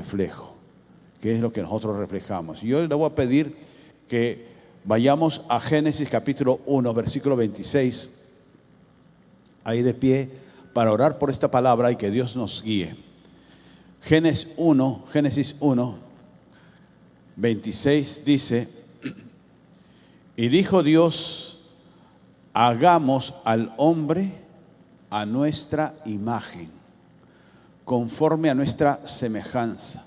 reflejo, que es lo que nosotros reflejamos. Y yo le voy a pedir que vayamos a Génesis capítulo 1, versículo 26, ahí de pie, para orar por esta palabra y que Dios nos guíe. Génesis 1, 26 dice: y dijo Dios, hagamos al hombre a nuestra imagen, conforme a nuestra semejanza,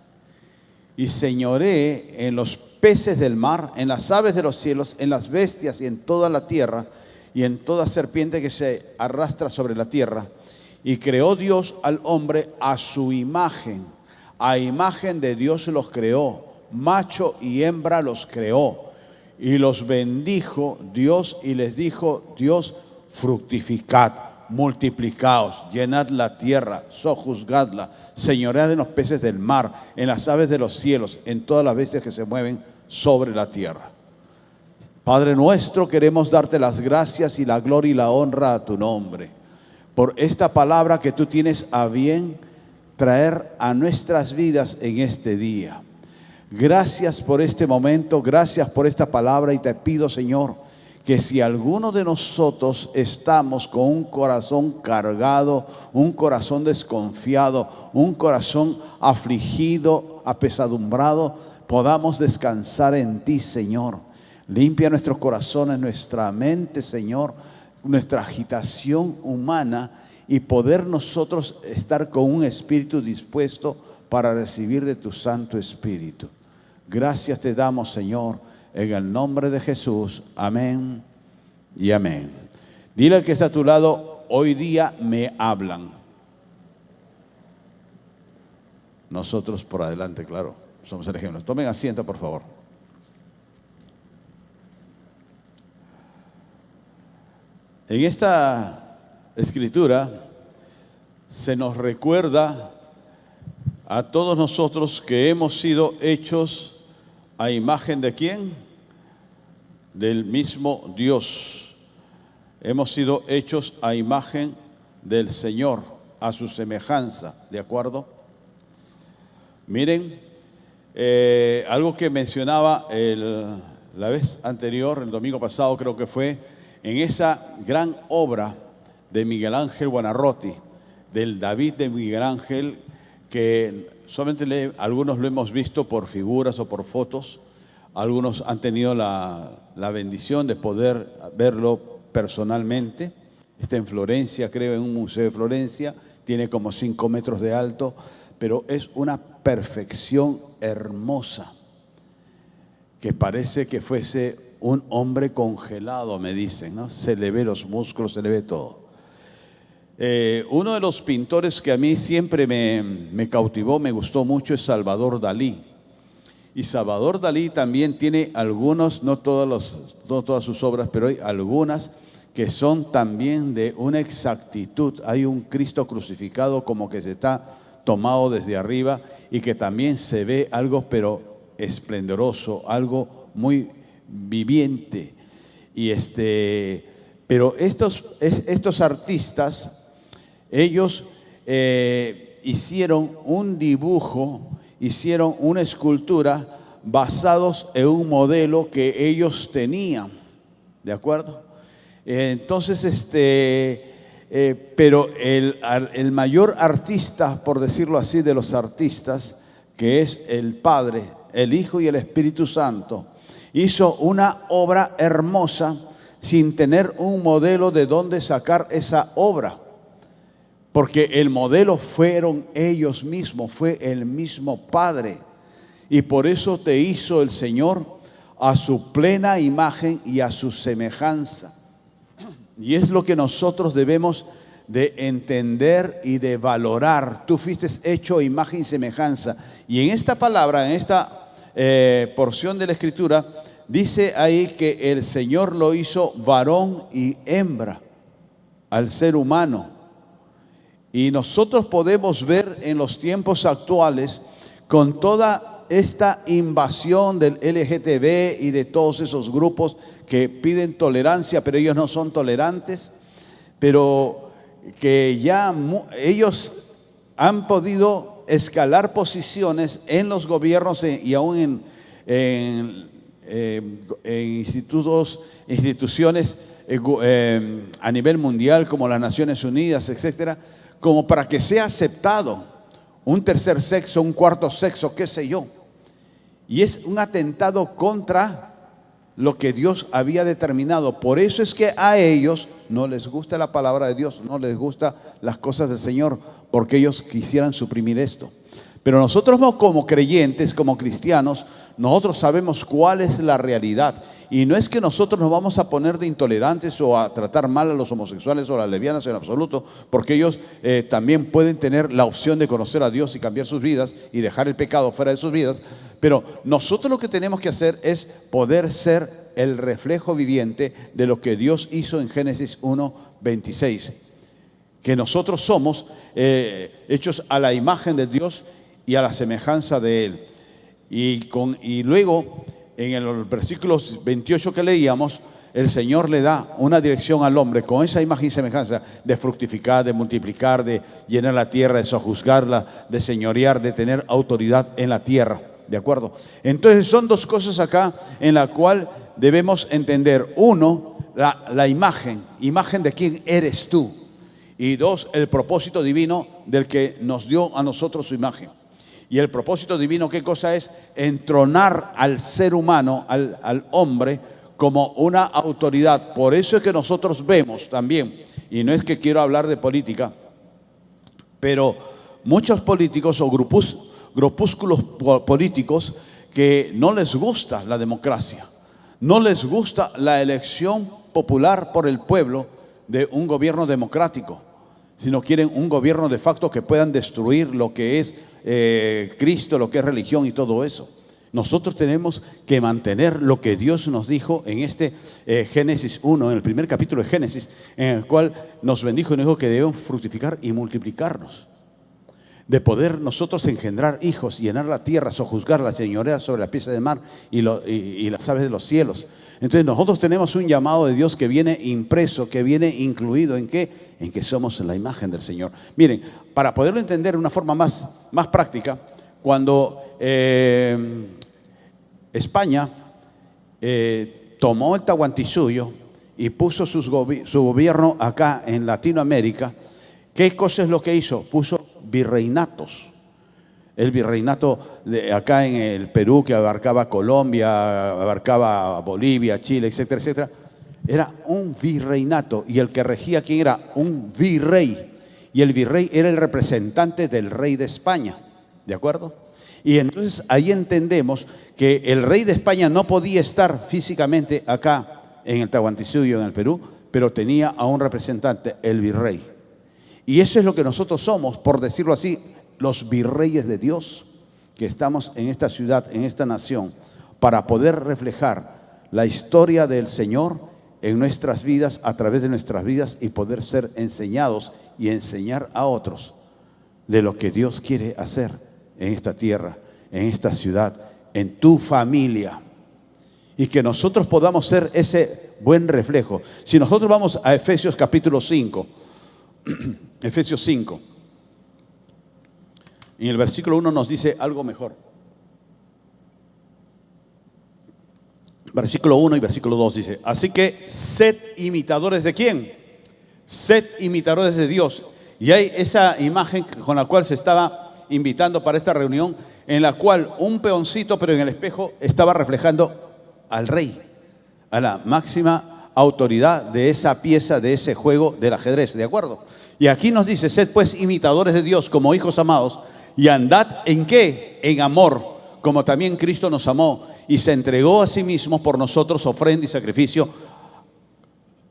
y señoree en los peces del mar, en las aves de los cielos, en las bestias y en toda la tierra, y en toda serpiente que se arrastra sobre la tierra. Y creó Dios al hombre a su imagen, a imagen de Dios los creó, macho y hembra los creó. Y los bendijo Dios y les dijo Dios: fructificad, multiplicaos, llenad la tierra, sojuzgadla, señoread en los peces del mar, en las aves de los cielos, en todas las bestias que se mueven sobre la tierra. Padre nuestro, queremos darte las gracias y la gloria y la honra a tu nombre, por esta palabra que tú tienes a bien traer a nuestras vidas en este día. Gracias por este momento, gracias por esta palabra, y te pido, Señor, que si alguno de nosotros estamos con un corazón cargado, un corazón desconfiado, un corazón afligido, apesadumbrado, podamos descansar en ti, Señor. Limpia nuestros corazones, nuestra mente, Señor, nuestra agitación humana, y poder nosotros estar con un espíritu dispuesto para recibir de tu Santo Espíritu. Gracias te damos, Señor, en el nombre de Jesús. Amén y amén. Dile al que está a tu lado: hoy día me hablan. Nosotros por adelante, claro, somos el ejemplo. Tomen asiento, por favor. En esta escritura se nos recuerda a todos nosotros que hemos sido hechos a imagen de ¿quién? Del mismo Dios. Hemos sido hechos a imagen del Señor, a su semejanza, ¿de acuerdo? Miren, algo que mencionaba la vez anterior, el domingo pasado creo que fue, en esa gran obra de Miguel Ángel Buonarroti, del David de Miguel Ángel, que solamente algunos lo hemos visto por figuras o por fotos, algunos han tenido la bendición de poder verlo personalmente. Está en Florencia, creo, en un museo de Florencia, tiene como 5 metros de alto, pero es una perfección hermosa, que parece que fuese un hombre congelado, me dicen, ¿no? Se le ve los músculos, se le ve todo. Uno de los pintores que a mí siempre me cautivó, me gustó mucho, es Salvador Dalí. Y Salvador Dalí también tiene algunos, no todas sus obras, pero hay algunas que son también de una exactitud. Hay un Cristo crucificado como que se está tomado desde arriba, y que también se ve algo pero esplendoroso, algo muy viviente. Y pero estos artistas, ellos hicieron un dibujo, hicieron una escultura basados en un modelo que ellos tenían, ¿de acuerdo? Entonces, pero el mayor artista, por decirlo así, de los artistas, que es el Padre, el Hijo y el Espíritu Santo, hizo una obra hermosa sin tener un modelo de dónde sacar esa obra, porque el modelo fueron ellos mismos, fue el mismo Padre, y por eso te hizo el Señor a su plena imagen y a su semejanza. Y es lo que nosotros debemos de entender y de valorar. Tú fuiste hecho a imagen y semejanza. Y en esta palabra, en esta porción de la Escritura, dice ahí que el Señor lo hizo varón y hembra al ser humano. Y nosotros podemos ver en los tiempos actuales, con toda esta invasión del LGTB y de todos esos grupos que piden tolerancia, pero ellos no son tolerantes, pero que ya ellos han podido escalar posiciones en los gobiernos y aún en instituciones a nivel mundial como las Naciones Unidas, etcétera, como para que sea aceptado un tercer sexo, un cuarto sexo, qué sé yo. Y es un atentado contra lo que Dios había determinado. Por eso es que a ellos no les gusta la palabra de Dios, no les gusta las cosas del Señor, porque ellos quisieran suprimir esto. Pero nosotros como creyentes, como cristianos, nosotros sabemos cuál es la realidad. Y no es que nosotros nos vamos a poner de intolerantes o a tratar mal a los homosexuales o a las lesbianas en absoluto, porque ellos también pueden tener la opción de conocer a Dios y cambiar sus vidas y dejar el pecado fuera de sus vidas. Pero nosotros lo que tenemos que hacer es poder ser el reflejo viviente de lo que Dios hizo en Génesis 1:26. Que nosotros somos hechos a la imagen de Dios y a la semejanza de Él. Y luego, en el versículo 28 que leíamos, el Señor le da una dirección al hombre con esa imagen y semejanza de fructificar, de multiplicar, de llenar la tierra, de sojuzgarla, de señorear, de tener autoridad en la tierra. ¿De acuerdo? Entonces son dos cosas acá en la cual debemos entender. Uno, la imagen de quién eres tú. Y dos, el propósito divino del que nos dio a nosotros su imagen. Y el propósito divino, ¿qué cosa es? Entronar al ser humano, al hombre, como una autoridad. Por eso es que nosotros vemos también, y no es que quiero hablar de política, pero muchos políticos o grupúsculos políticos que no les gusta la democracia, no les gusta la elección popular por el pueblo de un gobierno democrático, sino quieren un gobierno de facto que puedan destruir lo que es Cristo, lo que es religión y todo eso. Nosotros tenemos que mantener lo que Dios nos dijo en este Génesis 1, en el primer capítulo de Génesis, en el cual nos bendijo y nos dijo que debemos fructificar y multiplicarnos. De poder nosotros engendrar hijos, llenar la tierra, sojuzgarla, señorear sobre la pieza del mar y las aves de los cielos. Entonces nosotros tenemos un llamado de Dios que viene impreso, que viene incluido en ¿qué? En que somos la imagen del Señor. Miren, para poderlo entender de una forma más práctica, cuando España tomó el Tahuantinsuyo y puso su gobierno acá en Latinoamérica, ¿qué cosa es lo que hizo? Puso virreinatos. El virreinato de acá en el Perú, que abarcaba Colombia, abarcaba Bolivia, Chile, etcétera, etcétera, era un virreinato. Y el que regía, ¿quién era? Un virrey. Y el virrey era el representante del rey de España. ¿De acuerdo? Y entonces ahí entendemos que el rey de España no podía estar físicamente acá en el Tahuantinsuyo, en el Perú, pero tenía a un representante, el virrey. Y eso es lo que nosotros somos, por decirlo así, los virreyes de Dios, que estamos en esta ciudad, en esta nación, para poder reflejar la historia del Señor en nuestras vidas, a través de nuestras vidas, y poder ser enseñados y enseñar a otros de lo que Dios quiere hacer en esta tierra, en esta ciudad, en tu familia. Y que nosotros podamos ser ese buen reflejo. Si nosotros vamos a Efesios capítulo 5, Efesios 5, en el versículo 1 nos dice algo mejor. Versículo 1 y versículo 2 dice: así que sed imitadores ¿de quién? Sed imitadores de Dios. Y hay esa imagen con la cual se estaba invitando para esta reunión, en la cual un peoncito, pero en el espejo, estaba reflejando al rey, a la máxima autoridad de esa pieza, de ese juego del ajedrez, ¿de acuerdo? Y aquí nos dice: sed pues imitadores de Dios como hijos amados, y andad ¿en qué? En amor, como también Cristo nos amó y se entregó a sí mismo por nosotros, ofrenda y sacrificio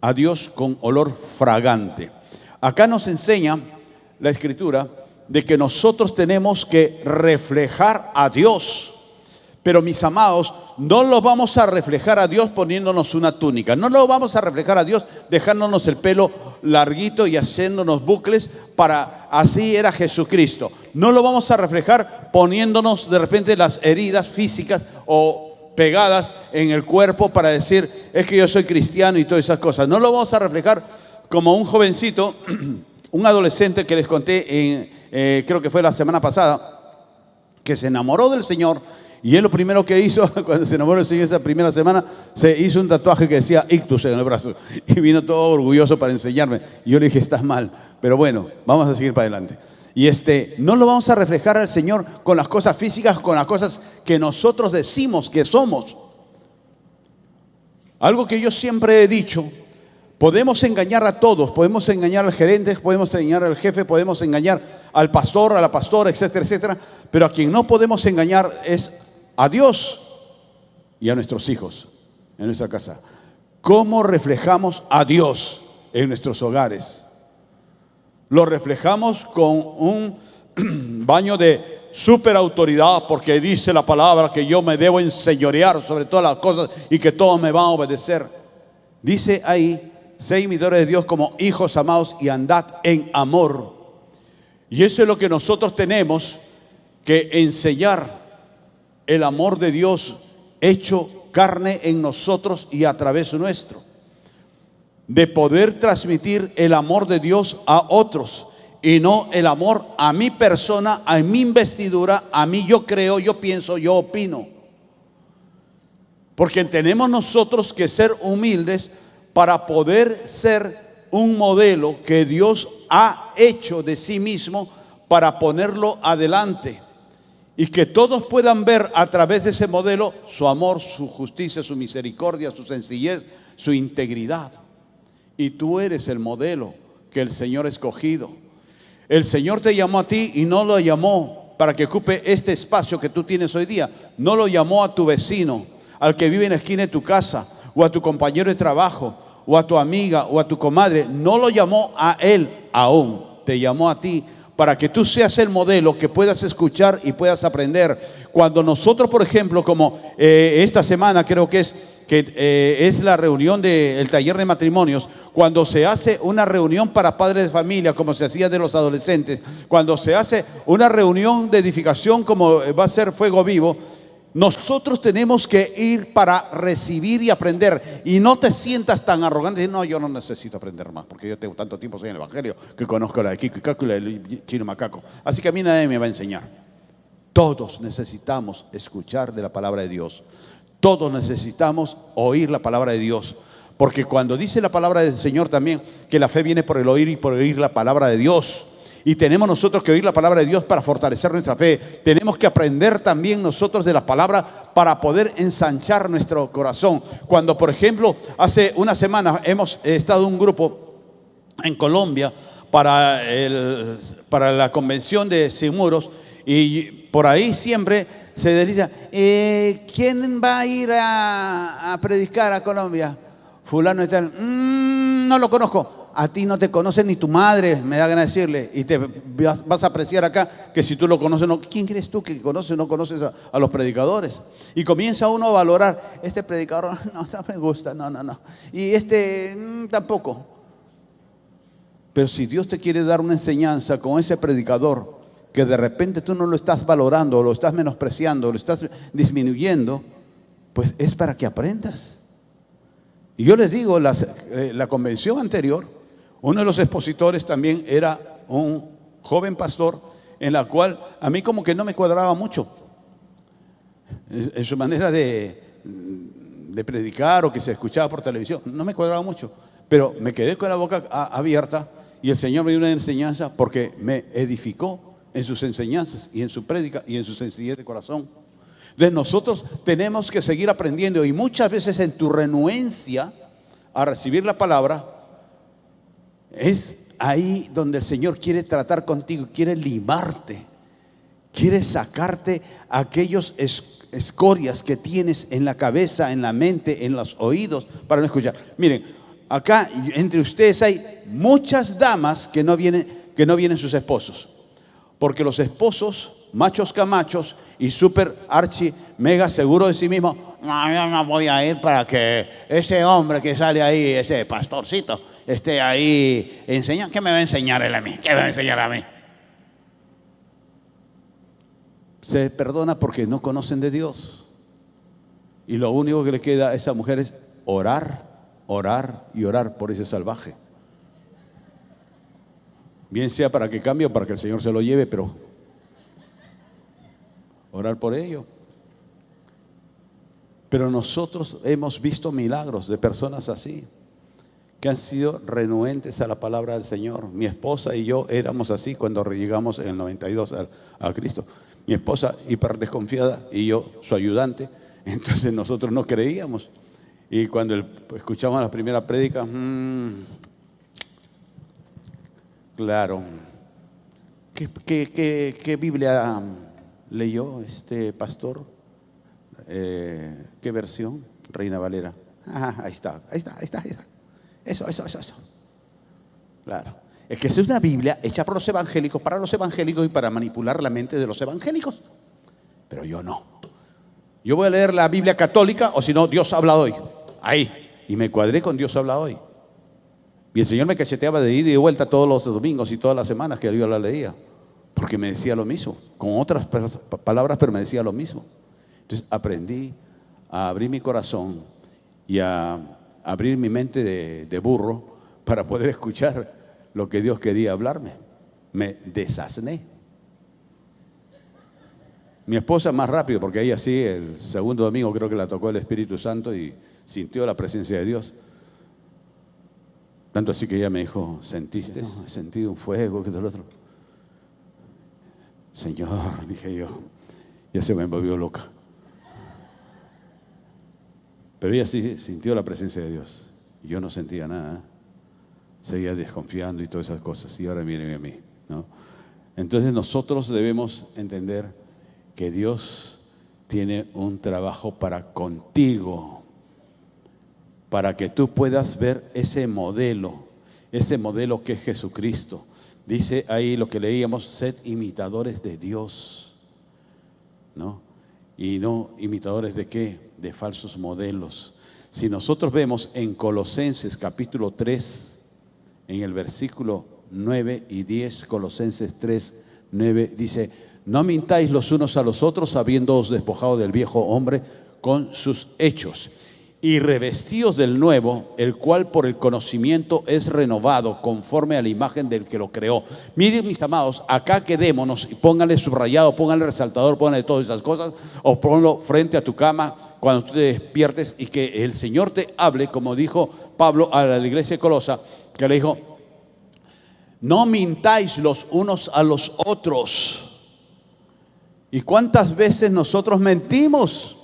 a Dios con olor fragante. Acá nos enseña la Escritura de que nosotros tenemos que reflejar a Dios. Pero mis amados, no lo vamos a reflejar a Dios poniéndonos una túnica. No lo vamos a reflejar a Dios dejándonos el pelo larguito y haciéndonos bucles para así era Jesucristo. No lo vamos a reflejar poniéndonos de repente las heridas físicas o pegadas en el cuerpo para decir es que yo soy cristiano y todas esas cosas. No lo vamos a reflejar como un jovencito un adolescente que les conté, creo que fue la semana pasada, que se enamoró del Señor, y él lo primero que hizo cuando se enamoró del Señor esa primera semana, se hizo un tatuaje que decía ictus en el brazo, y vino todo orgulloso para enseñarme. Y yo le dije, estás mal, pero bueno, vamos a seguir para adelante. Y no lo vamos a reflejar al Señor con las cosas físicas, con las cosas que nosotros decimos que somos. Algo que yo siempre he dicho: podemos engañar a todos, podemos engañar al gerente, podemos engañar al jefe, podemos engañar al pastor, a la pastora, etcétera, etcétera. Pero a quien no podemos engañar es a Dios y a nuestros hijos en nuestra casa. ¿Cómo reflejamos a Dios en nuestros hogares? Lo reflejamos con un baño de super autoridad, porque dice la palabra que yo me debo enseñorear sobre todas las cosas y que todos me van a obedecer. Dice ahí: sed imitadores de Dios como hijos amados y andad en amor. Y eso es lo que nosotros tenemos que enseñar, el amor de Dios hecho carne en nosotros y a través nuestro, de poder transmitir el amor de Dios a otros, y no el amor a mi persona, a mi investidura, a mí yo creo, yo pienso, yo opino. Porque tenemos nosotros que ser humildes para poder ser un modelo que Dios ha hecho de sí mismo, para ponerlo adelante y que todos puedan ver a través de ese modelo su amor, su justicia, su misericordia, su sencillez, su integridad. Y tú eres el modelo que el Señor ha escogido. El Señor te llamó a ti y no lo llamó para que ocupe este espacio que tú tienes hoy día. No lo llamó a tu vecino, al que vive en la esquina de tu casa, o a tu compañero de trabajo, o a tu amiga, o a tu comadre. No lo llamó a él aún, te llamó a ti, para que tú seas el modelo que puedas escuchar y puedas aprender. Cuando nosotros, por ejemplo, como esta semana creo que es la reunión del taller de matrimonios, cuando se hace una reunión para padres de familia, como se hacía de los adolescentes, cuando se hace una reunión de edificación como va a ser Fuego Vivo, nosotros tenemos que ir para recibir y aprender. Y no te sientas tan arrogante. No, yo no necesito aprender más, porque yo tengo tanto tiempo en el Evangelio que conozco la de Kiko y Caco y la de Chino Macaco. Así que a mí nadie me va a enseñar. Todos necesitamos escuchar de la palabra de Dios. Todos necesitamos oír la palabra de Dios. Porque cuando dice la palabra del Señor también que la fe viene por el oír y por oír la palabra de Dios. Y tenemos nosotros que oír la palabra de Dios para fortalecer nuestra fe. Tenemos que aprender también nosotros de la palabra para poder ensanchar nuestro corazón. Cuando, por ejemplo, hace una semana hemos estado un grupo en Colombia para la convención de Sin Muros, y por ahí siempre se desliza: ¿quién va a ir a predicar a Colombia? Fulano y tal. No lo conozco. A ti no te conoce ni tu madre, me da ganas de decirle, y te vas a apreciar acá que si tú lo conoces, no. ¿Quién crees tú que conoces? No conoces a los predicadores. Y comienza uno a valorar: este predicador no me gusta, no. Y tampoco. Pero si Dios te quiere dar una enseñanza con ese predicador, que de repente tú no lo estás valorando, o lo estás menospreciando, o lo estás disminuyendo, pues es para que aprendas. Y yo les digo, la convención anterior, uno de los expositores también era un joven pastor, en la cual a mí como que no me cuadraba mucho en su manera de predicar, o que se escuchaba por televisión. No me cuadraba mucho, pero me quedé con la boca abierta, y el Señor me dio una enseñanza porque me edificó en sus enseñanzas y en su prédica y en su sencillez de corazón. Entonces nosotros tenemos que seguir aprendiendo, y muchas veces en tu renuencia a recibir la palabra, es ahí donde el Señor quiere tratar contigo, quiere limarte, quiere sacarte aquellos escorias que tienes en la cabeza, en la mente, en los oídos, para no escuchar. Miren, acá entre ustedes hay muchas damas que no vienen sus esposos, porque los esposos, machos camachos y súper archi mega seguro de sí mismo: no, yo no voy a ir para que ese hombre que sale ahí, ese pastorcito, esté ahí enseñando. ¿Qué me va a enseñar él a mí? ¿Qué me va a enseñar a mí? Se perdona porque no conocen de Dios, y lo único que le queda a esa mujer es orar, orar y orar por ese salvaje. Bien sea para que cambie o para que el Señor se lo lleve, pero orar por ello. Pero nosotros hemos visto milagros de personas así, que han sido renuentes a la palabra del Señor. Mi esposa y yo éramos así cuando llegamos en el 92 a Cristo. Mi esposa hiper desconfiada y yo su ayudante. Entonces nosotros no creíamos. Y cuando escuchamos la primera prédica, claro, ¿qué Biblia leyó este pastor? ¿Qué versión? Reina Valera. Ahí está. Eso. Claro. Es que es una Biblia hecha por los evangélicos, para los evangélicos y para manipular la mente de los evangélicos. Pero yo no. Yo voy a leer la Biblia católica, o si no, Dios habla hoy. Ahí. Y me cuadré con Dios habla hoy. Y el Señor me cacheteaba de ida y de vuelta todos los domingos y todas las semanas que yo la leía. Porque me decía lo mismo. Con otras palabras, pero me decía lo mismo. Entonces aprendí a abrir mi corazón y a abrir mi mente de burro para poder escuchar lo que Dios quería hablarme. Me desasné. Mi esposa más rápido, porque ella sí, el segundo domingo creo que la tocó el Espíritu Santo y sintió la presencia de Dios. Tanto así que ella me dijo, ¿sentiste? No, he sentido un fuego, que todo lo otro. Señor, dije yo, ya se me volvió loca. Pero ella sí sintió la presencia de Dios. Y yo no sentía nada. Seguía desconfiando y todas esas cosas. Y ahora miren a mí, ¿no? Entonces nosotros debemos entender que Dios tiene un trabajo para contigo, para que tú puedas ver ese modelo que es Jesucristo. Dice ahí lo que leíamos, sed imitadores de Dios, ¿no? Y no imitadores de ¿qué? De falsos modelos. Si nosotros vemos en Colosenses capítulo 3, en el versículo 9 y 10, Colosenses 3, 9, dice, no mintáis los unos a los otros, habiéndoos despojado del viejo hombre con sus hechos, y revestidos del nuevo, el cual por el conocimiento es renovado conforme a la imagen del que lo creó. Miren, mis amados, acá quedémonos y pónganle subrayado, pónganle resaltador, pónganle todas esas cosas, o ponlo frente a tu cama cuando tú te despiertes y que el Señor te hable, como dijo Pablo a la iglesia de Colosa, que le dijo, no mintáis los unos a los otros. ¿Y cuántas veces nosotros mentimos?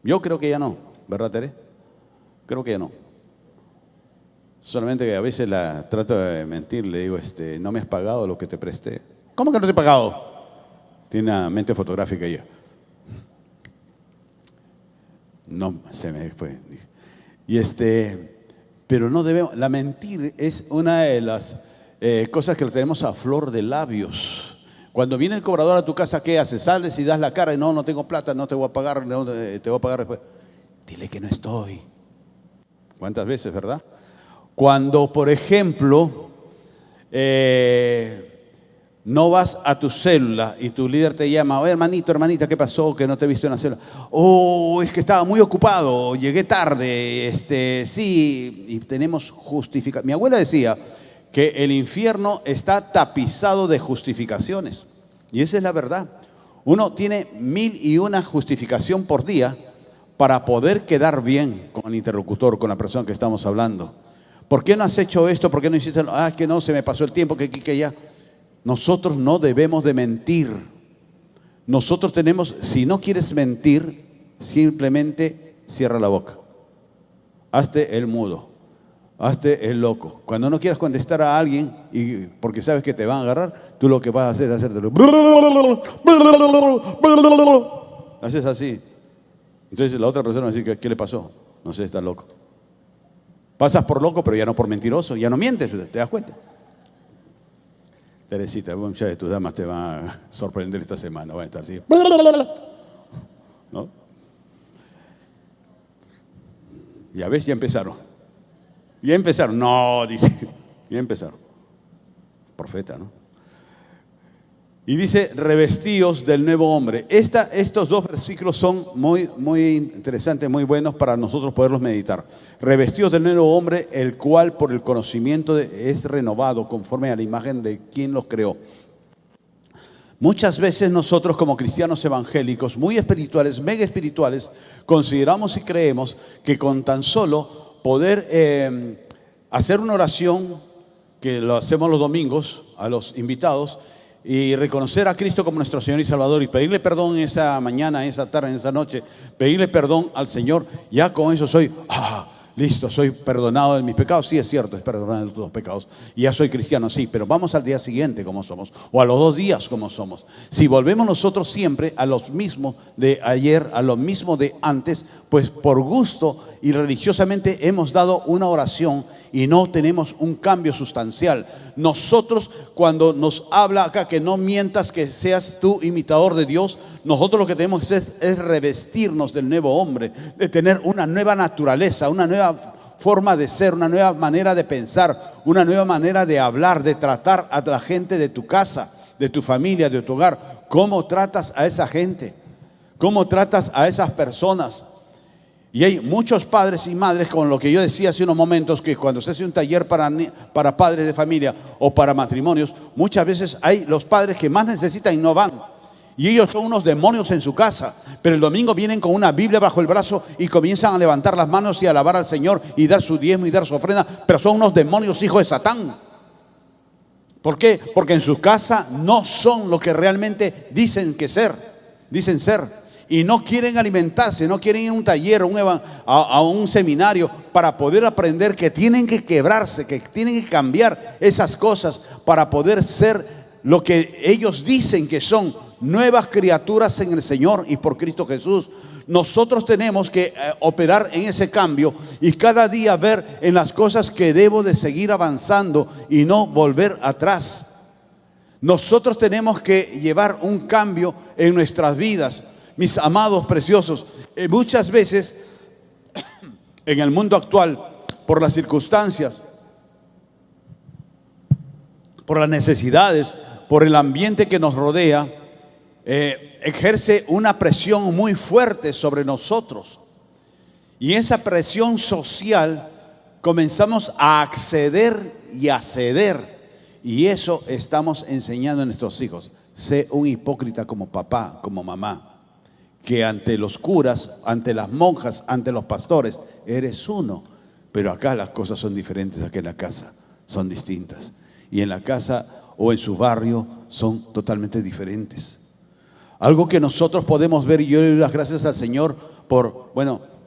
Yo creo que ya no, ¿verdad, Tere? Creo que ya no. Solamente que a veces la trato de mentir, le digo, no me has pagado lo que te presté. ¿Cómo que no te he pagado? Tiene una mente fotográfica ella. No, se me fue. Y pero no debemos, la mentir es una de las cosas que tenemos a flor de labios. Cuando viene el cobrador a tu casa, ¿qué haces? Sales y das la cara y no tengo plata, no te voy a pagar, no, te voy a pagar después. Dile que no estoy. ¿Cuántas veces, verdad? Cuando, por ejemplo, no vas a tu célula y tu líder te llama, oye, hermanito, hermanita, ¿qué pasó? Que no te he visto en la célula. Oh, es que estaba muy ocupado, llegué tarde, sí, y tenemos justificación. Mi abuela decía que el infierno está tapizado de justificaciones. Y esa es la verdad. Uno tiene 1001 justificación por día para poder quedar bien con el interlocutor, con la persona que estamos hablando. ¿Por qué no has hecho esto? ¿Por qué no hiciste? Es que no, se me pasó el tiempo, que ya. Nosotros no debemos de mentir. Nosotros tenemos, si no quieres mentir, simplemente cierra la boca. Hazte el mudo. Hazte el loco. Cuando no quieras contestar a alguien y porque sabes que te van a agarrar, tú lo que vas a hacer es hacértelo. Haces así. Entonces la otra persona va a decir, ¿qué le pasó? No sé, está loco. Pasas por loco, pero ya no por mentiroso. Ya no mientes, ¿te das cuenta? Teresita, muchas de tus damas te van a sorprender esta semana. Van a estar así. ¿No? Ya ves, ya empezaron. Ya empezaron. No, dice. Ya empezaron. Profeta, ¿no? Y dice, revestíos del nuevo hombre. Estos dos versículos son muy interesantes, muy buenos para nosotros poderlos meditar. Revestíos del nuevo hombre, el cual por el conocimiento es renovado conforme a la imagen de quien los creó. Muchas veces nosotros como cristianos evangélicos, muy espirituales, mega espirituales, consideramos y creemos que con tan solo poder hacer una oración, que lo hacemos los domingos a los invitados, y reconocer a Cristo como nuestro Señor y Salvador y pedirle perdón en esa mañana, en esa tarde, en esa noche, pedirle perdón al Señor, ya con eso soy, listo, soy perdonado de mis pecados. Sí, es cierto, es perdonado de los pecados. Y ya soy cristiano, sí, pero vamos al día siguiente como somos, o a los 2 días como somos. Si volvemos nosotros siempre a los mismos de ayer, a lo mismo de antes, pues por gusto y religiosamente hemos dado una oración y no tenemos un cambio sustancial. Nosotros, cuando nos habla acá que no mientas, que seas tú imitador de Dios, nosotros lo que tenemos que hacer es revestirnos del nuevo hombre, de tener una nueva naturaleza, una nueva forma de ser, una nueva manera de pensar, una nueva manera de hablar, de tratar a la gente de tu casa, de tu familia, de tu hogar. ¿Cómo tratas a esa gente? ¿Cómo tratas a esas personas? Y hay muchos padres y madres, con lo que yo decía hace unos momentos, que cuando se hace un taller para padres de familia o para matrimonios, muchas veces hay los padres que más necesitan y no van. Y ellos son unos demonios en su casa, pero el domingo vienen con una Biblia bajo el brazo y comienzan a levantar las manos y a alabar al Señor y dar su diezmo y dar su ofrenda, pero son unos demonios hijos de Satán. ¿Por qué? Porque en su casa no son lo que realmente dicen ser. Y no quieren alimentarse, no quieren ir a un taller, a un seminario para poder aprender que tienen que quebrarse, que tienen que cambiar esas cosas para poder ser lo que ellos dicen que son, nuevas criaturas en el Señor y por Cristo Jesús. Nosotros tenemos que operar en ese cambio y cada día ver en las cosas que debo de seguir avanzando y no volver atrás. Nosotros tenemos que llevar un cambio en nuestras vidas. Mis amados preciosos, muchas veces en el mundo actual, por las circunstancias, por las necesidades, por el ambiente que nos rodea, ejerce una presión muy fuerte sobre nosotros. Y esa presión social comenzamos a acceder y a ceder. Y eso estamos enseñando a nuestros hijos. Sé un hipócrita como papá, como mamá, que ante los curas, ante las monjas, ante los pastores, eres uno. Pero acá las cosas son diferentes, acá en la casa son distintas. Y en la casa o en su barrio son totalmente diferentes. Algo que nosotros podemos ver, y yo le doy las gracias al Señor por,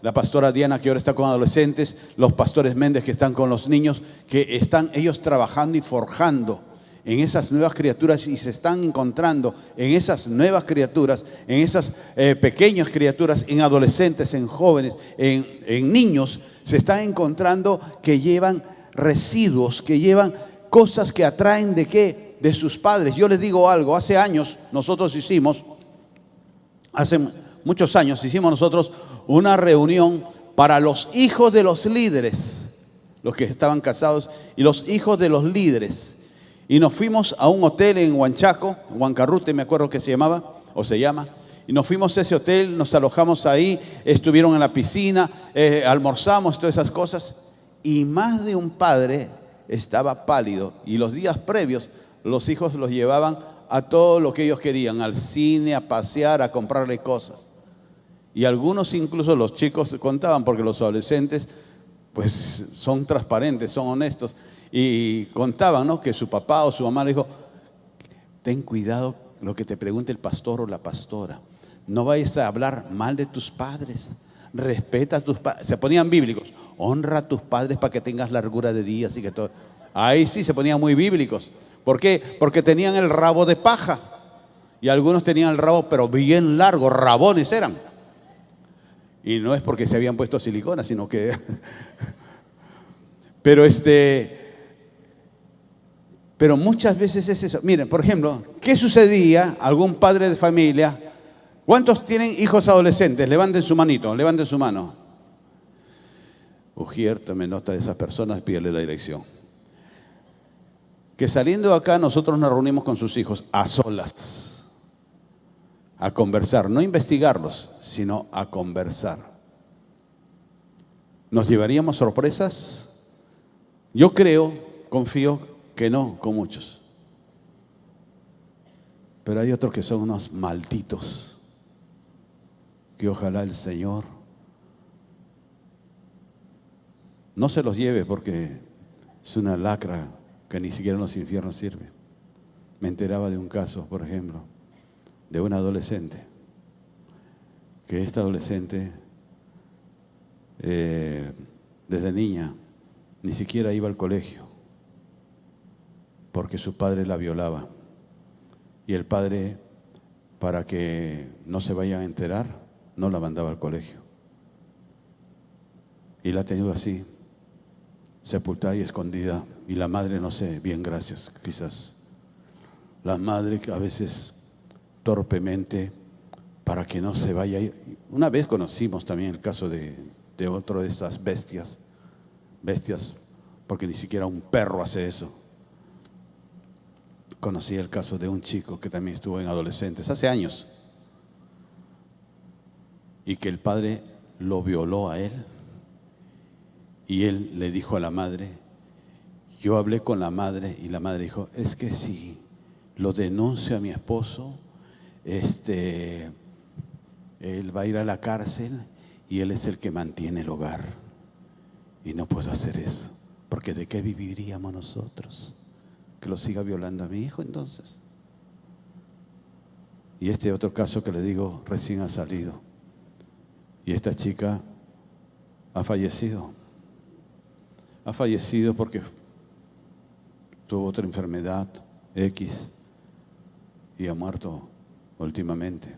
la pastora Diana, que ahora está con adolescentes, los pastores Méndez, que están con los niños, que están ellos trabajando y forjando en esas nuevas criaturas y se están encontrando en esas nuevas criaturas, en esas pequeñas criaturas, en adolescentes, en jóvenes, en niños, se están encontrando que llevan residuos, que llevan cosas que atraen ¿de qué? De sus padres. Yo les digo algo, hace años nosotros hace muchos años hicimos nosotros una reunión para los hijos de los líderes, los que estaban casados y los hijos de los líderes. Y nos fuimos a un hotel en Huanchaco, Huancarrute me acuerdo que se llamaba, o se llama. Y nos fuimos a ese hotel, nos alojamos ahí, estuvieron en la piscina, almorzamos, todas esas cosas. Y más de un padre estaba pálido. Y los días previos, los hijos los llevaban a todo lo que ellos querían, al cine, a pasear, a comprarle cosas. Y algunos incluso los chicos contaban, porque los adolescentes pues son transparentes, son honestos. Y contaban, ¿no?, que su papá o su mamá le dijo: ten cuidado lo que te pregunte el pastor o la pastora. No vayas a hablar mal de tus padres. Respeta a tus padres. Se ponían bíblicos. Honra a tus padres para que tengas largura de días y que todo. Ahí sí se ponían muy bíblicos. ¿Por qué? Porque tenían el rabo de paja. Y algunos tenían el rabo pero bien largo, rabones eran. Y no es porque se habían puesto silicona, sino que pero muchas veces es eso. Miren, por ejemplo, ¿qué sucedía? Algún padre de familia. ¿Cuántos tienen hijos adolescentes? Levanten su manito, levanten su mano. Ujier, tome nota de esas personas, pídele la dirección. que saliendo de acá nosotros nos reunimos con sus hijos a solas, a conversar, no a investigarlos, sino a conversar. ¿Nos llevaríamos sorpresas? Yo creo, confío que no con muchos. Pero hay otros que son unos malditos, que ojalá el Señor no se los lleve, porque es una lacra que ni siquiera en los infiernos sirve. Me enteraba de un caso, por ejemplo, de una adolescente, que esta adolescente desde niña ni siquiera iba al colegio porque su padre la violaba, y el padre, para que no se vayan a enterar, no la mandaba al colegio, y la ha tenido así, sepultada y escondida. Y la madre, no sé, bien, gracias, quizás la madre a veces torpemente, para que no se vaya. Una vez conocimos también el caso de otro de esas bestias, porque ni siquiera un perro hace eso. Conocí el caso de un chico que también estuvo en adolescentes hace años, y que el padre lo violó a él, y él le dijo a la madre, yo hablé con la madre, y la madre dijo, es que si lo denuncio a mi esposo, él va a ir a la cárcel, y él es el que mantiene el hogar, y no puedo hacer eso, porque ¿de qué viviríamos nosotros? Que lo siga violando a mi hijo entonces. Y este otro caso que le digo, recién ha salido, y esta chica ha fallecido porque tuvo otra enfermedad X y ha muerto últimamente.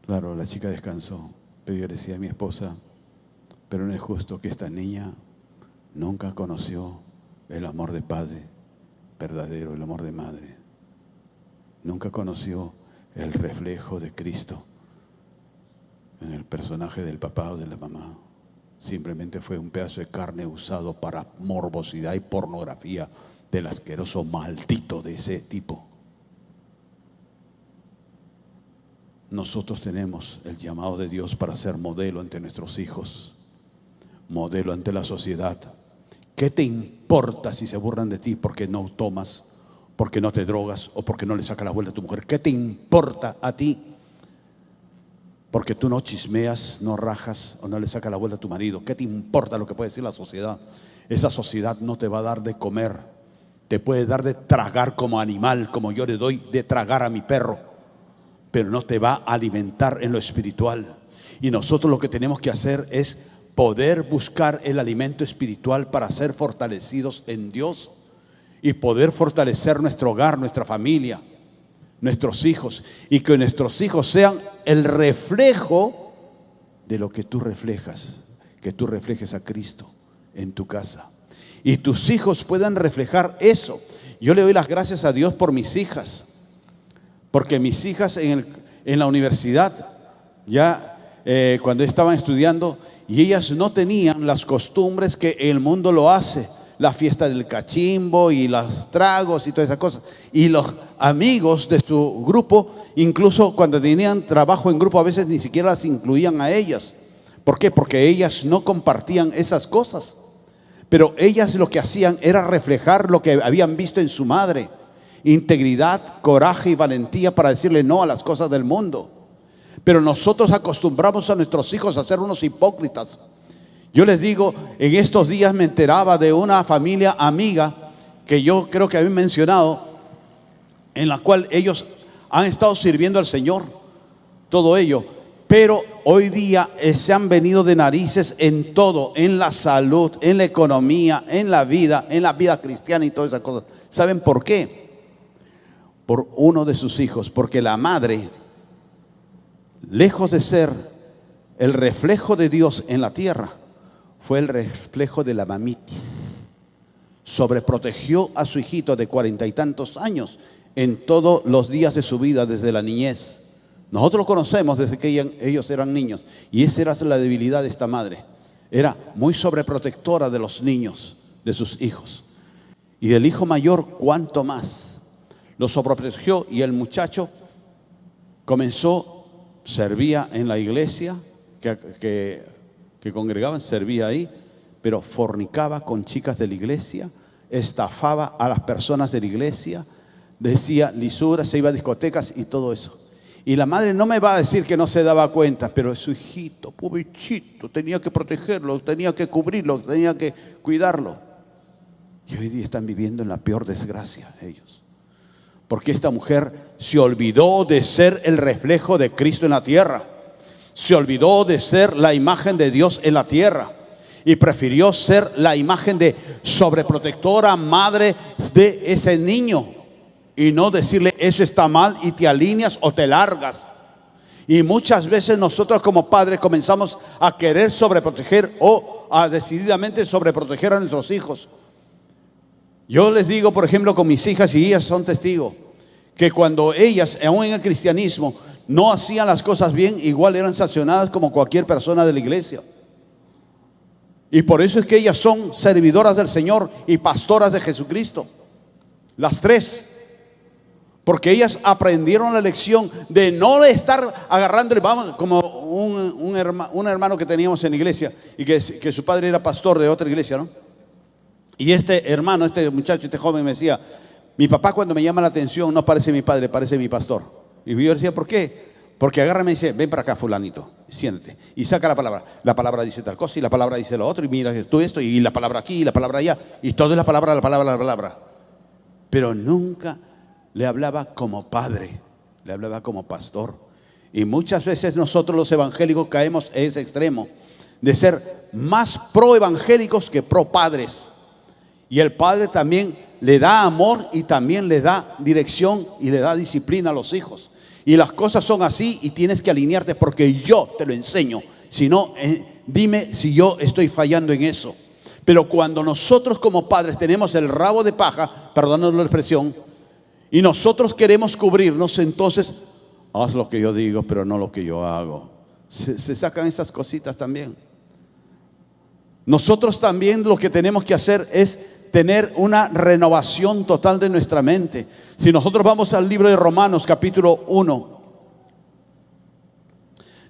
Claro, la chica descansó, pero yo decía a mi esposa, pero no es justo que esta niña nunca conoció el amor de padre verdadero, el amor de madre. Nunca conoció el reflejo de Cristo en el personaje del papá o de la mamá. Simplemente fue un pedazo de carne usado para morbosidad y pornografía del asqueroso maldito de ese tipo. Nosotros tenemos el llamado de Dios para ser modelo ante nuestros hijos, modelo ante la sociedad. ¿Qué te importa si se burlan de ti porque no tomas, porque no te drogas o porque no le sacas la vuelta a tu mujer? ¿Qué te importa a ti? Porque tú no chismeas, no rajas o no le sacas la vuelta a tu marido. ¿Qué te importa lo que puede decir la sociedad? Esa sociedad no te va a dar de comer, te puede dar de tragar como animal, como yo le doy de tragar a mi perro, pero no te va a alimentar en lo espiritual. Y nosotros lo que tenemos que hacer es poder buscar el alimento espiritual para ser fortalecidos en Dios y poder fortalecer nuestro hogar, nuestra familia, nuestros hijos, y que nuestros hijos sean el reflejo de lo que tú reflejas, que tú reflejes a Cristo en tu casa y tus hijos puedan reflejar eso. Yo le doy las gracias a Dios por mis hijas, porque mis hijas en la universidad, ya cuando estaban estudiando, y ellas no tenían las costumbres que el mundo lo hace, la fiesta del cachimbo y los tragos y todas esas cosas. Y los amigos de su grupo, incluso cuando tenían trabajo en grupo, a veces ni siquiera las incluían a ellas. ¿Por qué? Porque ellas no compartían esas cosas. Pero ellas lo que hacían era reflejar lo que habían visto en su madre: integridad, coraje y valentía para decirle no a las cosas del mundo. Pero nosotros acostumbramos a nuestros hijos a ser unos hipócritas. Yo les digo, en estos días me enteraba de una familia amiga que yo creo que había mencionado, en la cual ellos han estado sirviendo al Señor, todo ello, pero hoy día se han venido de narices en todo, en la salud, en la economía, en la vida cristiana y todas esas cosas. ¿Saben por qué? Por uno de sus hijos, porque la madre, lejos de ser el reflejo de Dios en la tierra, fue el reflejo de la mamitis. Sobreprotegió a su hijito de 40 y tantos años en todos los días de su vida, desde la niñez. Nosotros lo conocemos desde que ellos eran niños, y esa era la debilidad de esta madre. Era muy sobreprotectora de los niños, de sus hijos. Y del hijo mayor, cuánto más. Lo sobreprotegió y el muchacho comenzó, servía en la iglesia que congregaban, servía ahí, pero fornicaba con chicas de la iglesia, estafaba a las personas de la iglesia, decía lisuras, se iba a discotecas y todo eso. Y la madre no me va a decir que no se daba cuenta, pero su hijito, pobrecito, tenía que protegerlo, tenía que cubrirlo, tenía que cuidarlo. Y hoy día están viviendo en la peor desgracia ellos. Porque esta mujer se olvidó de ser el reflejo de Cristo en la tierra. Se olvidó de ser la imagen de Dios en la tierra. Y prefirió ser la imagen de sobreprotectora, madre de ese niño. Y no decirle, eso está mal, y te alineas o te largas. Y muchas veces nosotros como padres comenzamos a querer sobreproteger o a decididamente sobreproteger a nuestros hijos. Yo les digo, por ejemplo, con mis hijas, y ellas son testigos, que cuando ellas, aún en el cristianismo, no hacían las cosas bien, igual eran sancionadas como cualquier persona de la iglesia. Y por eso es que ellas son servidoras del Señor y pastoras de Jesucristo. Las tres. Porque ellas aprendieron la lección de no estar agarrándole, vamos, como un hermano que teníamos en la iglesia y que su padre era pastor de otra iglesia, ¿no? Y este hermano, este muchacho, este joven me decía, mi papá cuando me llama la atención no parece mi padre, parece mi pastor. Y yo decía, ¿por qué? Porque agarra y me dice, ven para acá fulanito, siéntate. Y saca la palabra. La palabra dice tal cosa y la palabra dice lo otro. Y mira tú esto y la palabra aquí y la palabra allá. Y todo es la palabra, la palabra, la palabra. Pero nunca le hablaba como padre, le hablaba como pastor. Y muchas veces nosotros los evangélicos caemos en ese extremo de ser más pro evangélicos que pro padres. Y el padre también le da amor y también le da dirección y le da disciplina a los hijos. Y las cosas son así y tienes que alinearte porque yo te lo enseño. Si no, dime si yo estoy fallando en eso. Pero cuando nosotros como padres tenemos el rabo de paja, perdónanos la expresión, y nosotros queremos cubrirnos, entonces haz lo que yo digo, pero no lo que yo hago. Se sacan esas cositas también. Nosotros también lo que tenemos que hacer es tener una renovación total de nuestra mente. Si nosotros vamos al libro de Romanos capítulo 1,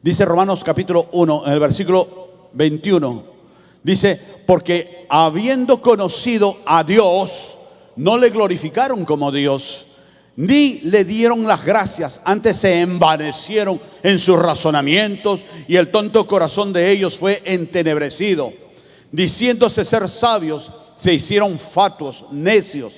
dice Romanos capítulo 1 en el versículo 21, dice, porque habiendo conocido a Dios, no le glorificaron como Dios, ni le dieron las gracias, antes se envanecieron en sus razonamientos y el tonto corazón de ellos fue entenebrecido. Diciéndose ser sabios, se hicieron fatuos, necios,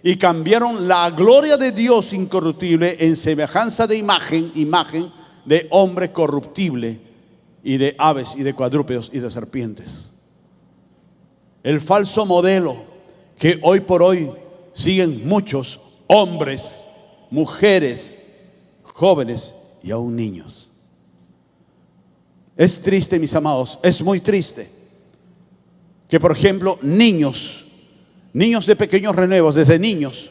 y cambiaron la gloria de Dios incorruptible en semejanza de imagen de hombre corruptible y de aves y de cuadrúpedos y de serpientes. El falso modelo que hoy por hoy siguen muchos hombres, mujeres, jóvenes y aún niños. Es triste, mis amados, es muy triste que, por ejemplo, niños de pequeños renuevos, desde niños,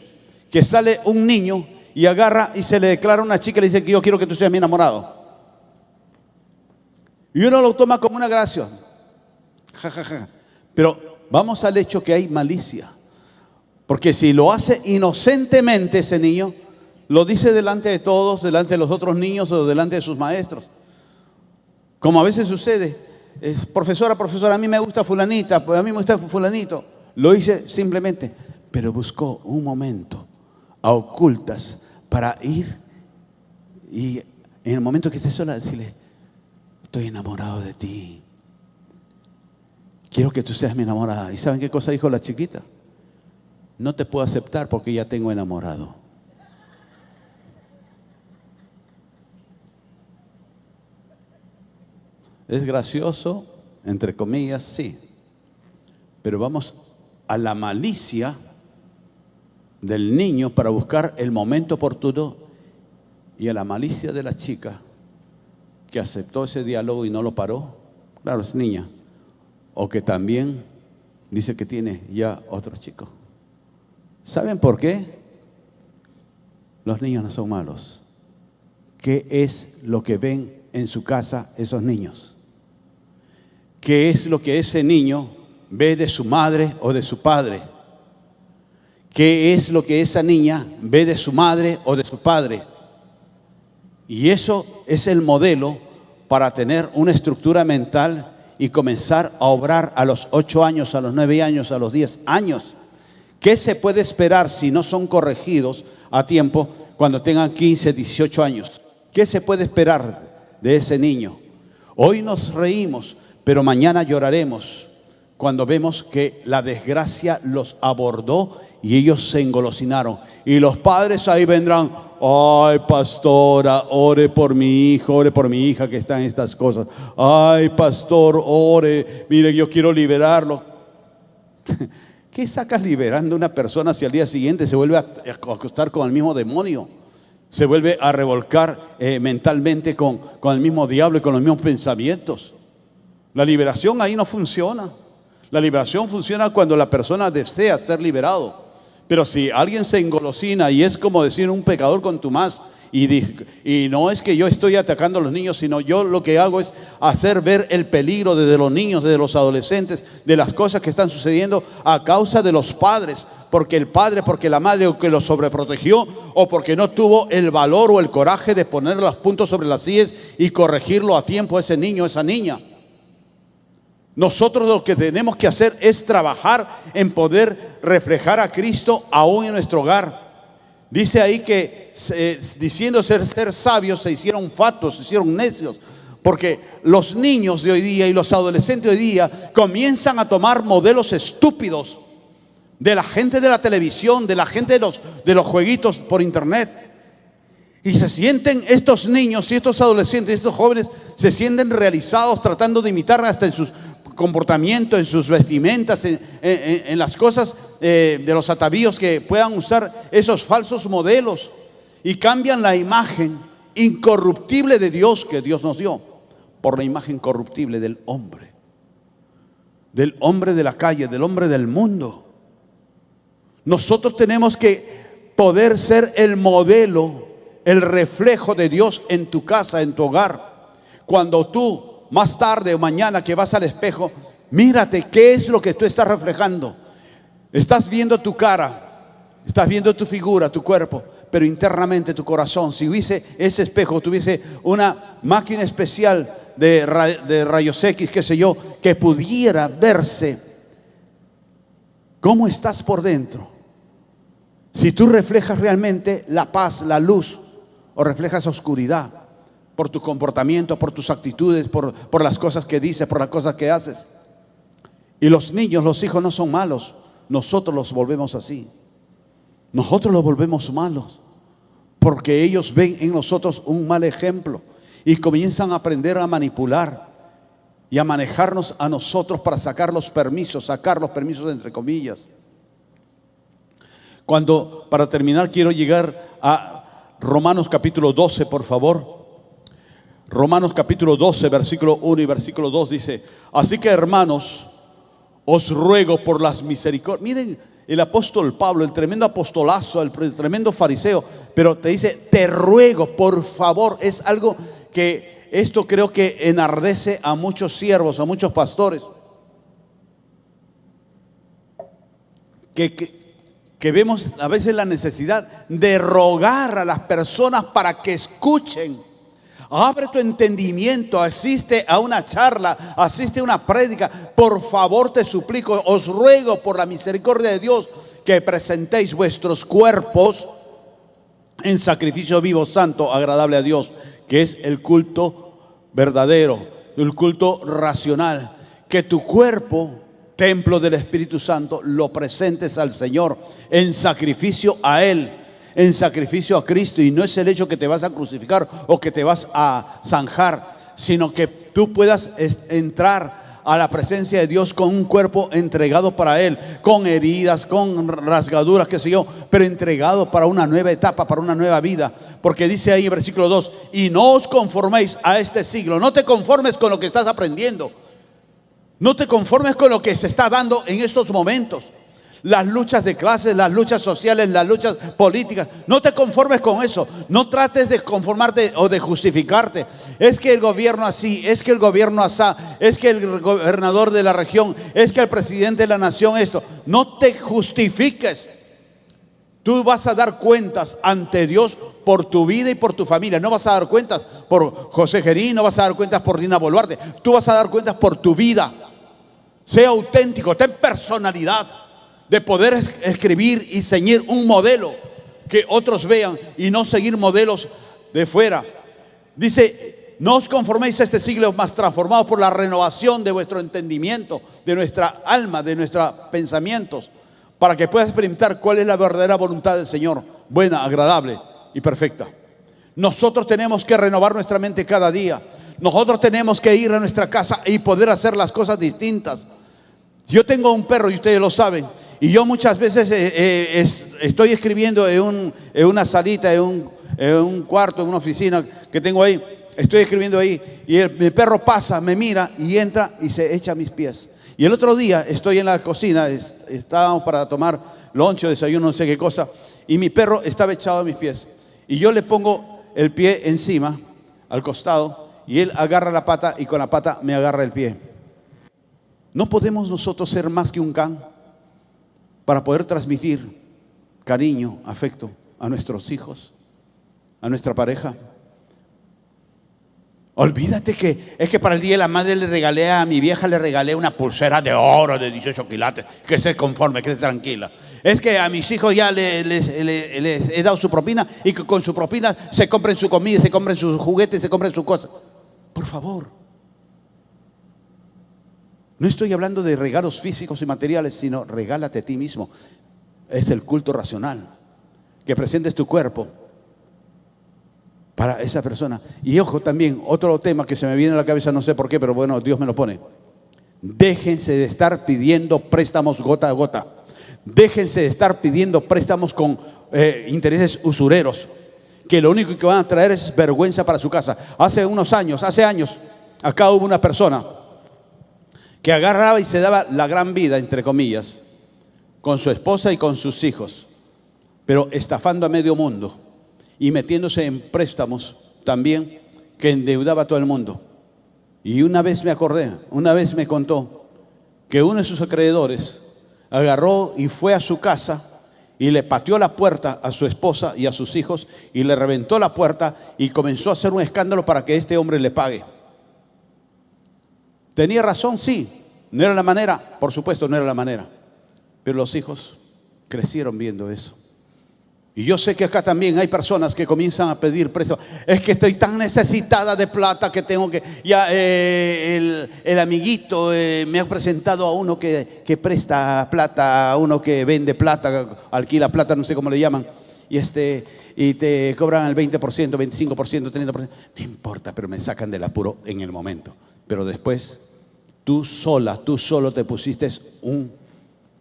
que sale un niño y agarra y se le declara a una chica y le dice que yo quiero que tú seas mi enamorado. Y uno lo toma como una gracia. Pero vamos al hecho que hay malicia. Porque si lo hace inocentemente ese niño, lo dice delante de todos, delante de los otros niños o delante de sus maestros. Como a veces sucede, profesora, a mí me gusta fulanita, pues a mí me gusta fulanito. Lo hice simplemente, pero buscó un momento a ocultas para ir y en el momento que esté sola decirle, estoy enamorado de ti. Quiero que tú seas mi enamorada. ¿Y saben qué cosa dijo la chiquita? No te puedo aceptar porque ya tengo enamorado. Es gracioso, entre comillas, sí. Pero vamos a la malicia del niño para buscar el momento oportuno y a la malicia de la chica que aceptó ese diálogo y no lo paró. Claro, es niña. O que también dice que tiene ya otro chico. ¿Saben por qué? Los niños no son malos. ¿Qué es lo que ven en su casa esos niños? ¿Qué es lo que ese niño ve de su madre o de su padre? qué es lo que esa niña ve de su madre o de su padre. Y eso es el modelo para tener una estructura mental y comenzar a obrar a los 8 años, a los 9 años, a los 10 años. ¿Qué se puede esperar si no son corregidos a tiempo cuando tengan 15, 18 años? ¿Qué se puede esperar de ese niño? Hoy nos reímos, pero mañana lloraremos cuando vemos que la desgracia los abordó y ellos se engolosinaron. Y los padres ahí vendrán: ay, pastora, ore por mi hijo, ore por mi hija que está en estas cosas. Ay, pastor, ore, mire, yo quiero liberarlo. ¿Qué sacas liberando a una persona si al día siguiente se vuelve a acostar con el mismo demonio? Se vuelve a revolcar mentalmente con el mismo diablo y con los mismos pensamientos. La liberación ahí no funciona. La liberación funciona cuando la persona desea ser liberado. Pero si alguien se engolosina y es como decir un pecador contumaz, y no es que yo estoy atacando a los niños, sino yo lo que hago es hacer ver el peligro desde los niños, desde los adolescentes, de las cosas que están sucediendo a causa de los padres. Porque el padre, porque la madre, o que lo sobreprotegió, o porque no tuvo el valor o el coraje de poner los puntos sobre las sillas y corregirlo a tiempo a ese niño, a esa niña. Nosotros lo que tenemos que hacer es trabajar en poder reflejar a Cristo aún en nuestro hogar. Dice ahí que diciendo ser sabios se hicieron fatuos, se hicieron necios. Porque los niños de hoy día y los adolescentes de hoy día comienzan a tomar modelos estúpidos de la gente de la televisión, de la gente de los jueguitos por internet. Y se sienten estos niños y estos adolescentes, estos jóvenes, se sienten realizados tratando de imitar hasta en sus comportamientos, en sus vestimentas, en las cosas de los atavíos que puedan usar esos falsos modelos, y cambian la imagen incorruptible de Dios que Dios nos dio por la imagen corruptible del hombre de la calle, del hombre del mundo. Nosotros tenemos que poder ser el modelo, el reflejo de Dios en tu casa, en tu hogar. Cuando tú más tarde o mañana que vas al espejo, mírate qué es lo que tú estás reflejando. Estás viendo tu cara, estás viendo tu figura, tu cuerpo, pero internamente tu corazón. Si hubiese ese espejo, tuviese una máquina especial de rayos X, qué sé yo, que pudiera verse cómo estás por dentro. Si tú reflejas realmente la paz, la luz, o reflejas oscuridad por tu comportamiento, por tus actitudes, por las cosas que dices, por las cosas que haces. Y los niños, los hijos no son malos. Nosotros los volvemos así. Nosotros los volvemos malos porque ellos ven en nosotros un mal ejemplo y comienzan a aprender a manipular y a manejarnos a nosotros para sacar los permisos entre comillas. Para terminar, quiero llegar a Romanos capítulo 12, por favor. Romanos capítulo 12, versículo 1 y versículo 2 dice: así que, hermanos, os ruego por las misericordias. Miren el apóstol Pablo, el tremendo apostolazo, el tremendo fariseo, pero te dice: te ruego, por favor. Es algo que esto creo que enardece a muchos siervos, a muchos pastores, que vemos a veces la necesidad de rogar a las personas para que escuchen. Abre tu entendimiento, asiste a una charla, asiste a una prédica. Por favor, te suplico, os ruego por la misericordia de Dios que presentéis vuestros cuerpos en sacrificio vivo, santo, agradable a Dios, que es el culto verdadero, el culto racional. Que tu cuerpo, templo del Espíritu Santo, lo presentes al Señor en sacrificio a Él, en sacrificio a Cristo. Y no es el hecho que te vas a crucificar o que te vas a zanjar, sino que tú puedas entrar a la presencia de Dios con un cuerpo entregado para Él, con heridas, con rasgaduras, qué sé yo, pero entregado para una nueva etapa, para una nueva vida. Porque dice ahí en versículo 2: y no os conforméis a este siglo. No te conformes con lo que estás aprendiendo. No te conformes con lo que se está dando en estos momentos. Las luchas de clases, las luchas sociales, las luchas políticas. No te conformes con eso. No trates de conformarte o de justificarte. Es que el gobierno así, es que el gobierno asá, es que el gobernador de la región, es que el presidente de la nación esto. No te justifiques. Tú vas a dar cuentas ante Dios por tu vida y por tu familia. No vas a dar cuentas por José Gerí, no vas a dar cuentas por Dina Boluarte. Tú vas a dar cuentas por tu vida. Sea auténtico, ten personalidad de poder escribir y ceñir un modelo que otros vean y no seguir modelos de fuera. Dice, no os conforméis a este siglo, mas transformados por la renovación de vuestro entendimiento, de nuestra alma, de nuestros pensamientos, para que puedas experimentar cuál es la verdadera voluntad del Señor, buena, agradable y perfecta. Nosotros tenemos que renovar nuestra mente cada día. Nosotros tenemos que ir a nuestra casa y poder hacer las cosas distintas. Yo tengo un perro y ustedes lo saben, y yo muchas veces estoy escribiendo en una salita, en un cuarto, en una oficina que tengo ahí. Estoy escribiendo ahí y mi perro pasa, me mira y entra y se echa a mis pies. Y el otro día estoy en la cocina, estábamos para tomar lonche, desayuno, no sé qué cosa, y mi perro estaba echado a mis pies. Y yo le pongo el pie encima, al costado, y él agarra la pata y con la pata me agarra el pie. ¿No podemos nosotros ser más que un can para poder transmitir cariño, afecto a nuestros hijos, a nuestra pareja? Olvídate que es que para el Día de la Madre le regalé a mi vieja, le regalé una pulsera de oro de 18 quilates, que esté conforme, que esté tranquila. Es que a mis hijos ya les he dado su propina y que con su propina se compren su comida, se compren sus juguetes, se compren sus cosas. Por favor. No estoy hablando de regalos físicos y materiales, sino regálate a ti mismo. Es el culto racional. Que presentes tu cuerpo para esa persona. Y ojo también, otro tema que se me viene a la cabeza, no sé por qué, pero bueno, Dios me lo pone. Déjense de estar pidiendo préstamos gota a gota. Déjense de estar pidiendo préstamos con intereses usureros, que lo único que van a traer es vergüenza para su casa. Hace años, acá hubo una persona que agarraba y se daba la gran vida, entre comillas, con su esposa y con sus hijos, pero estafando a medio mundo y metiéndose en préstamos también que endeudaba a todo el mundo. Y una vez me acordé, una vez me contó que uno de sus acreedores agarró y fue a su casa y le pateó la puerta a su esposa y a sus hijos y le reventó la puerta y comenzó a hacer un escándalo para que este hombre le pague. ¿Tenía razón? Sí. ¿No era la manera? Por supuesto, no era la manera. Pero los hijos crecieron viendo eso. Y yo sé que acá también hay personas que comienzan a pedir préstamos. Es que estoy tan necesitada de plata que tengo que... Ya el amiguito me ha presentado a uno que presta plata, a uno que vende plata, alquila plata, no sé cómo le llaman. Y te cobran el 20%, 25%, 30%. No importa, pero me sacan del apuro en el momento. Pero después, tú solo te pusiste un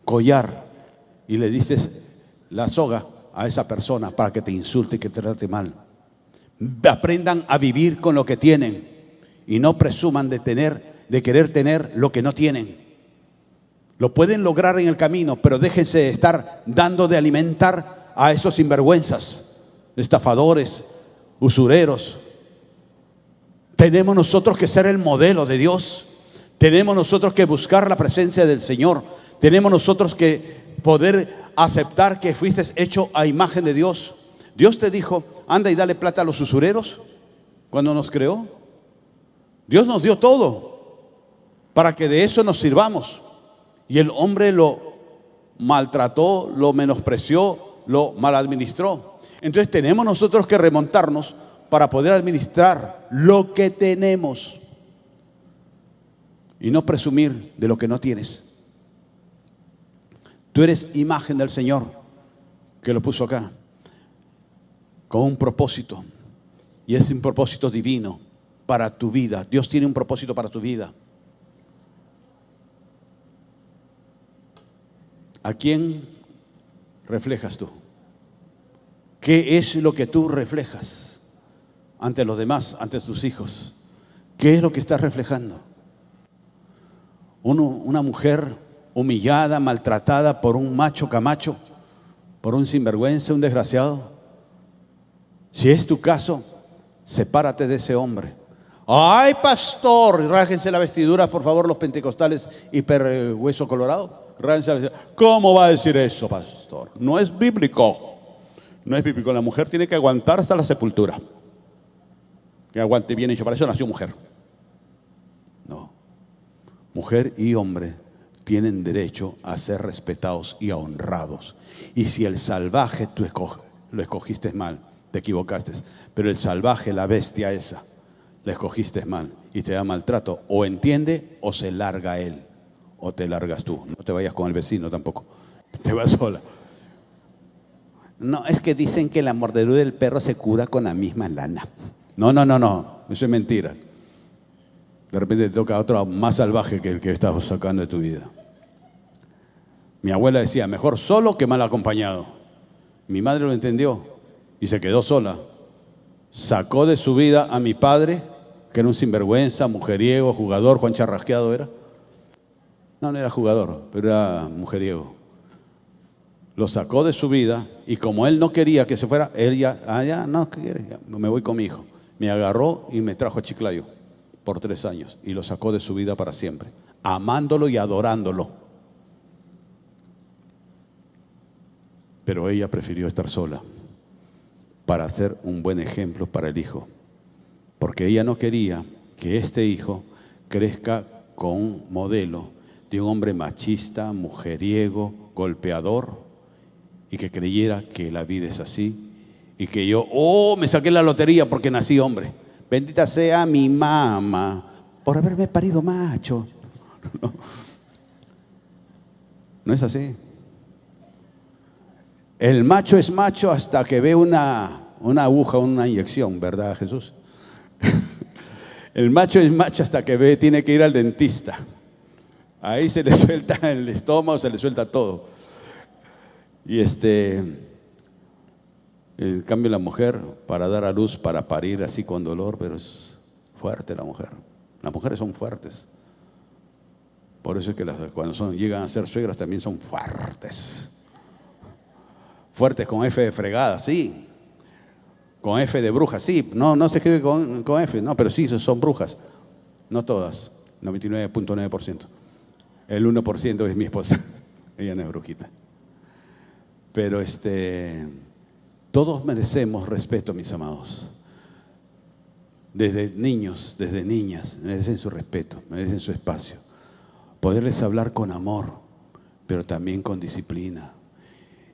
collar y le diste la soga a esa persona para que te insulte y que te trate mal. Aprendan a vivir con lo que tienen y no presuman de querer tener lo que no tienen. Lo pueden lograr en el camino, pero déjense de estar dando de alimentar a esos sinvergüenzas, estafadores, usureros. Tenemos nosotros que ser el modelo de Dios. Tenemos nosotros que buscar la presencia del Señor. Tenemos nosotros que poder aceptar que fuiste hecho a imagen de Dios. Dios te dijo, anda y dale plata a los usureros cuando nos creó. Dios nos dio todo para que de eso nos sirvamos. Y el hombre lo maltrató, lo menospreció, lo maladministró. Entonces tenemos nosotros que remontarnos para poder administrar lo que tenemos y no presumir de lo que no tienes. Tú eres imagen del Señor que lo puso acá con un propósito, y es un propósito divino para tu vida. Dios tiene un propósito para tu vida. ¿A quién reflejas tú? ¿Qué es lo que tú reflejas ante los demás, ante tus hijos? ¿Qué es lo que estás reflejando? Una mujer humillada, maltratada por un macho camacho, por un sinvergüenza, un desgraciado. Si es tu caso, sepárate de ese hombre. Ay, pastor, rájense la vestidura, por favor, los pentecostales hiper hueso colorado. Rájense la vestidura. ¿Cómo va a decir eso, pastor? No es bíblico. No es bíblico. La mujer tiene que aguantar hasta la sepultura. Que aguante bien hecho. Para eso nació mujer. No. Mujer y hombre tienen derecho a ser respetados y a honrados. Y si el salvaje tú lo escogiste mal, te equivocaste. Pero el salvaje, la bestia esa, la escogiste mal y te da maltrato, o entiende o se larga él, o te largas tú. No te vayas con el vecino tampoco, te vas sola. No, es que dicen que la mordedura del perro se cura con la misma lana. No, eso es mentira. De repente te toca otro más salvaje que el que estás sacando de tu vida. Mi abuela decía, mejor solo que mal acompañado. Mi madre lo entendió y se quedó sola. Sacó de su vida a mi padre, que era un sinvergüenza, mujeriego, jugador. Juan Charrasqueado era. No era jugador, pero era mujeriego. Lo sacó de su vida y como él no quería que se fuera, él ya no quiere, ya, me voy con mi hijo. Me agarró y me trajo a Chiclayo por 3 años y lo sacó de su vida para siempre, amándolo y adorándolo. Pero ella prefirió estar sola para ser un buen ejemplo para el hijo, porque ella no quería que este hijo crezca con un modelo de un hombre machista, mujeriego, golpeador, y que creyera que la vida es así y que yo, me saqué la lotería porque nací hombre. Bendita sea mi mamá por haberme parido macho. No es así. El macho es macho hasta que ve una aguja, una inyección, ¿verdad, Jesús? El macho es macho hasta que tiene que ir al dentista. Ahí se le suelta el estómago, se le suelta todo. Y en cambio la mujer, para dar a luz, para parir así con dolor, pero es fuerte la mujer. Las mujeres son fuertes. Por eso es que cuando llegan a ser suegras también son fuertes. Fuertes con F de fregada, sí. Con F de bruja, sí. No se escribe con F, no, pero sí son brujas. No todas, 99.9%. El 1% es mi esposa. Ella no es brujita. Pero todos merecemos respeto, mis amados. Desde niños, desde niñas, merecen su respeto, merecen su espacio. Poderles hablar con amor, pero también con disciplina.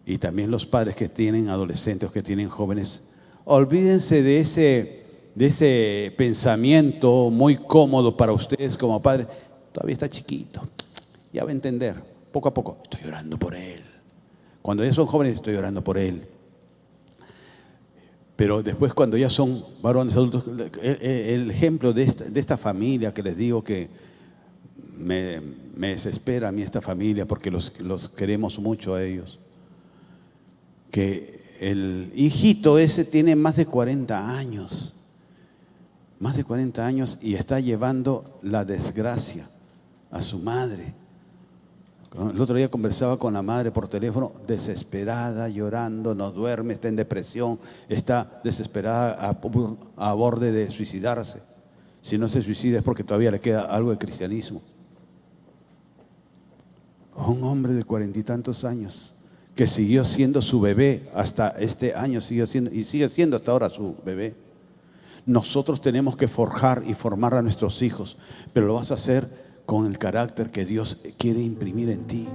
Y también los padres que tienen adolescentes, que tienen jóvenes, olvídense de ese pensamiento muy cómodo para ustedes como padres. Todavía está chiquito, ya va a entender, poco a poco. Estoy orando por él. Cuando ya son jóvenes, estoy orando por él. Pero después, cuando ya son varones adultos, el ejemplo de esta familia que les digo que me desespera a mí esta familia porque los queremos mucho a ellos. Que el hijito ese tiene más de 40 años. Más de 40 años y está llevando la desgracia a su madre. El otro día conversaba con la madre por teléfono, desesperada, llorando, no duerme, está en depresión, está desesperada a borde de suicidarse. Si no se suicida es porque todavía le queda algo de cristianismo. Un hombre de 40 y tantos años que siguió siendo su bebé hasta este año, siguió siendo y sigue siendo hasta ahora su bebé. Nosotros tenemos que forjar y formar a nuestros hijos, pero lo vas a hacer con el carácter que Dios quiere imprimir en ti.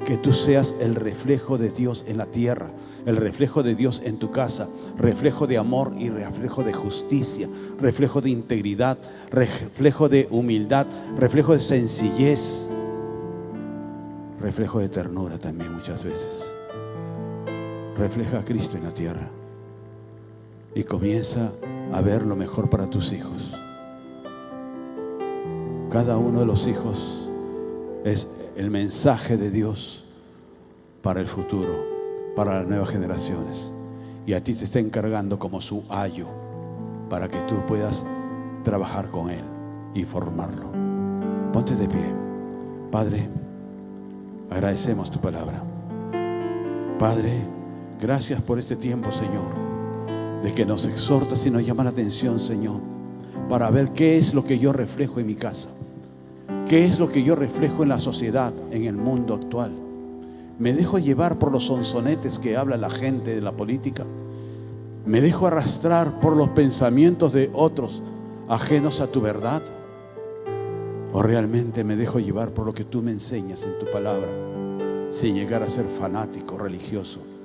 Que tú seas el reflejo de Dios en la tierra, el reflejo de Dios en tu casa, reflejo de amor y reflejo de justicia, reflejo de integridad, reflejo de humildad, reflejo de sencillez, reflejo de ternura también muchas veces. Refleja a Cristo en la tierra y comienza a ver lo mejor para tus hijos. Cada uno de los hijos es el mensaje de Dios para el futuro, para las nuevas generaciones. Y a ti te está encargando como su ayo para que tú puedas trabajar con él y formarlo. Ponte de pie. Padre, agradecemos tu palabra. Padre, gracias por este tiempo, Señor, de que nos exhortas y nos llama la atención, Señor, para ver qué es lo que yo reflejo en mi casa, qué es lo que yo reflejo en la sociedad, en el mundo actual, ¿Me dejo llevar por los sonsonetes que habla la gente de la política? ¿Me dejo arrastrar por los pensamientos de otros ajenos a tu verdad? ¿O realmente me dejo llevar por lo que tú me enseñas en tu palabra, sin llegar a ser fanático religioso?